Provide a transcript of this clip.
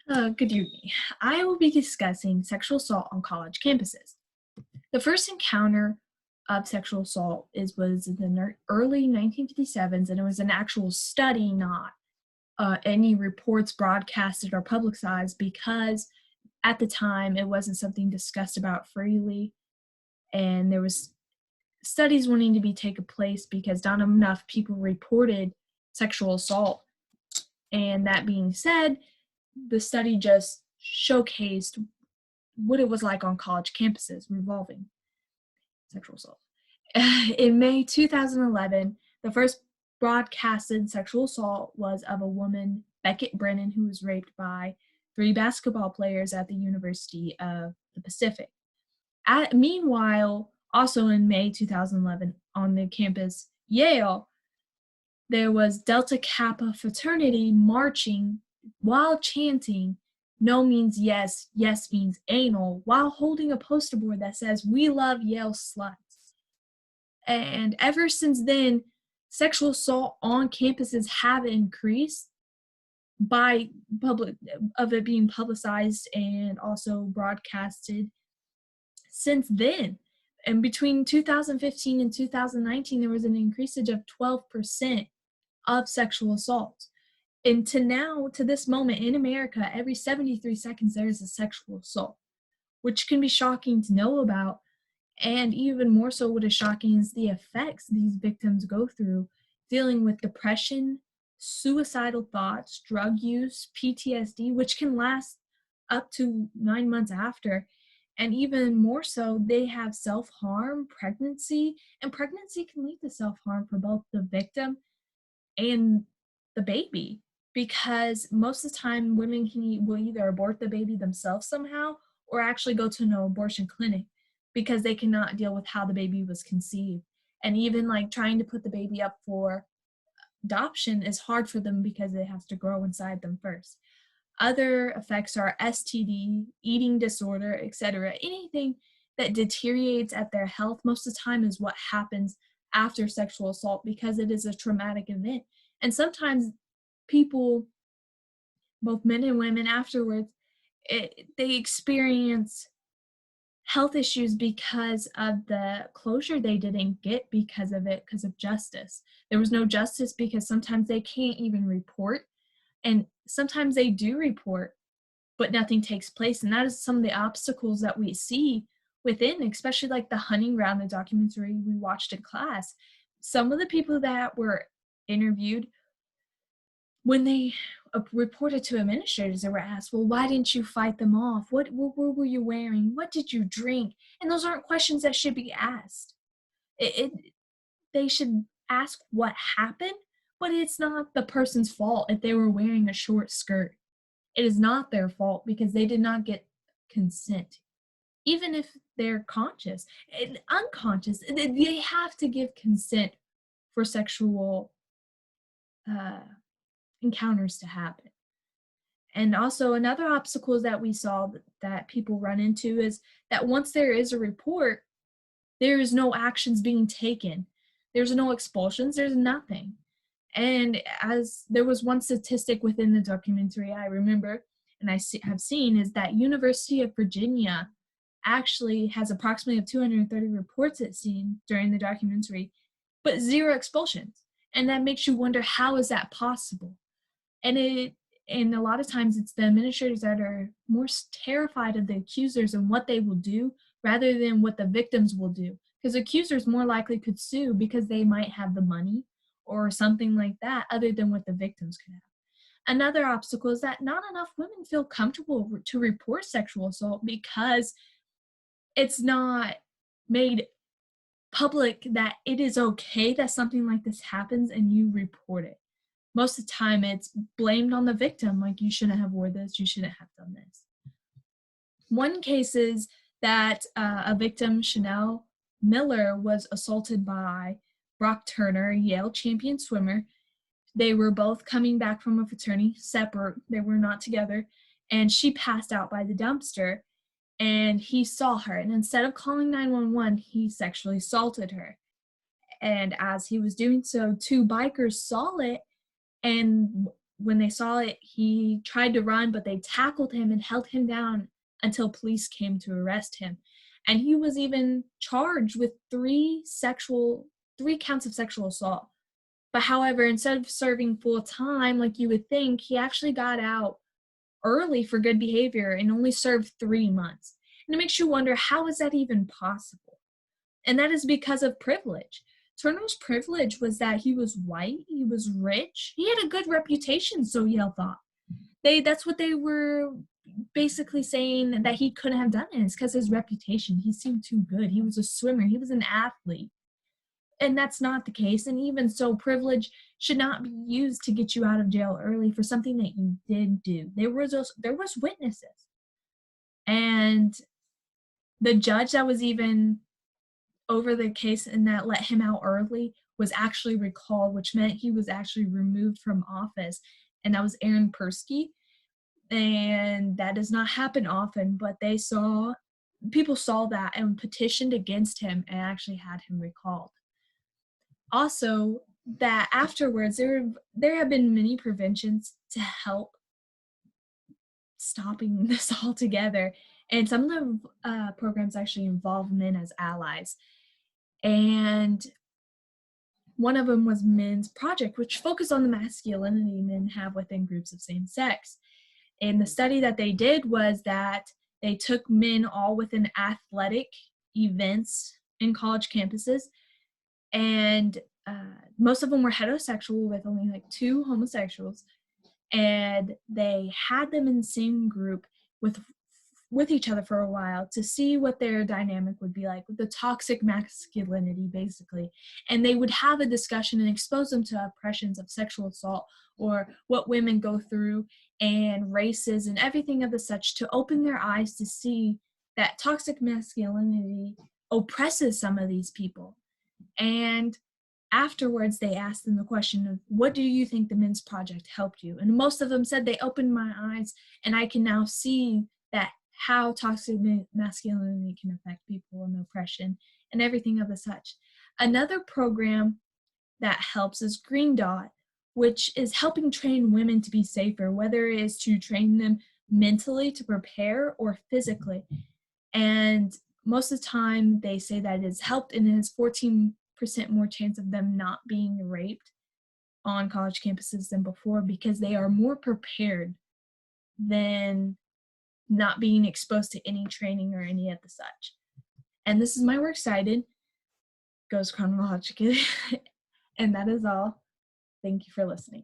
Good evening. I will be discussing sexual assault on college campuses. The first encounter of sexual assault was in the early 1957s, and it was an actual study, not any reports broadcasted or publicized, because at the time it wasn't something discussed about freely, and there was studies wanting to be taken place because not enough people reported sexual assault. And that being said, the study just showcased what it was like on college campuses revolving sexual assault. In May 2011, the first broadcasted sexual assault was of a woman, Beckett Brennan, who was raped by three basketball players at the University of the Pacific. Meanwhile, also in May 2011, on the campus Yale, there was Delta Kappa fraternity marching while chanting, "No means yes, yes means anal," while holding a poster board that says, "We love Yale sluts." And ever since then, sexual assault on campuses have increased by it being publicized and also broadcasted since then. And between 2015 and 2019, there was an increase of 12% of sexual assault. And to this moment in America, every 73 seconds there is a sexual assault, which can be shocking to know about. And even more so, what is shocking is the effects these victims go through, dealing with depression, suicidal thoughts, drug use, PTSD, which can last up to 9 months after. And even more so, they have self-harm, pregnancy, and pregnancy can lead to self-harm for both the victim and the baby, because most of the time women will either abort the baby themselves somehow or actually go to an abortion clinic because they cannot deal with how the baby was conceived. And even like trying to put the baby up for adoption is hard for them because it has to grow inside them first. Other effects are STD, eating disorder, etc. Anything that deteriorates at their health most of the time is what happens after sexual assault because it is a traumatic event. And sometimes people, both men and women, afterwards, they experience health issues because of the closure they didn't get because of it, because of justice. There was no justice because sometimes they can't even report, and sometimes they do report, but nothing takes place. And that is some of the obstacles that we see within, especially like the Hunting Ground, the documentary we watched in class. Some of the people that were interviewed, when they reported to administrators, they were asked, well, why didn't you fight them off? What were you wearing? What did you drink? And those aren't questions that should be asked. They should ask what happened, but it's not the person's fault if they were wearing a short skirt. It is not their fault because they did not get consent. Even if they're conscious and unconscious, they have to give consent for sexual encounters to happen. And also another obstacle that we saw that people run into is that once there is a report, there is no actions being taken. There's no expulsions, there's nothing. And as there was one statistic within the documentary I remember and have seen is that University of Virginia actually has approximately 230 reports it's seen during the documentary, but zero expulsions. And that makes you wonder, how is that possible? And a lot of times it's the administrators that are more terrified of the accusers and what they will do rather than what the victims will do. Because accusers more likely could sue because they might have the money or something like that, other than what the victims could have. Another obstacle is that not enough women feel comfortable to report sexual assault because it's not made public that it is okay that something like this happens and you report it. Most of the time it's blamed on the victim, like you shouldn't have wore this, you shouldn't have done this. One case is that a victim, Chanel Miller, was assaulted by Brock Turner, a Yale champion swimmer. They were both coming back from a fraternity, separate, they were not together, and she passed out by the dumpster, and he saw her, and instead of calling 911, he sexually assaulted her. And as he was doing so, two bikers saw it, and when they saw it, he tried to run, but they tackled him and held him down until police came to arrest him. And he was even charged with three counts of sexual assault. But however, instead of serving full time like you would think, he actually got out early for good behavior and only served 3 months. And it makes you wonder, how is that even possible? And that is because of privilege. Turner's privilege was that he was white, he was rich, he had a good reputation, so Yale thought. That's what they were basically saying, that he couldn't have done it. It's because his reputation. He seemed too good. He was a swimmer. He was an athlete. And that's not the case. And even so, privilege should not be used to get you out of jail early for something that you did do. There was witnesses. And the judge that was even over the case and that let him out early was actually recalled, which meant he was actually removed from office. And that was Aaron Persky. And that does not happen often, but people saw that and petitioned against him and actually had him recalled. Also, that afterwards, there have been many preventions to help stopping this altogether. And some of the programs actually involve men as allies. And one of them was Men's Project, which focused on the masculinity men have within groups of same sex. And the study that they did was that they took men all within athletic events in college campuses, and most of them were heterosexual with only like 2 homosexuals, and they had them in the same group with each other for a while to see what their dynamic would be like with the toxic masculinity, basically. And they would have a discussion and expose them to oppressions of sexual assault or what women go through and races and everything of the such, to open their eyes to see that toxic masculinity oppresses some of these people. And afterwards, they asked them the question of, what do you think the Men's Project helped you? And most of them said, they opened my eyes and I can now see that how toxic masculinity can affect people and oppression and everything of the such. Another program that helps is Green Dot, which is helping train women to be safer, whether it is to train them mentally to prepare or physically. And most of the time they say that it has helped, and it has 14% more chance of them not being raped on college campuses than before, because they are more prepared than not being exposed to any training or any of the such. And this is my works cited, goes chronologically. And that is all. Thank you for listening.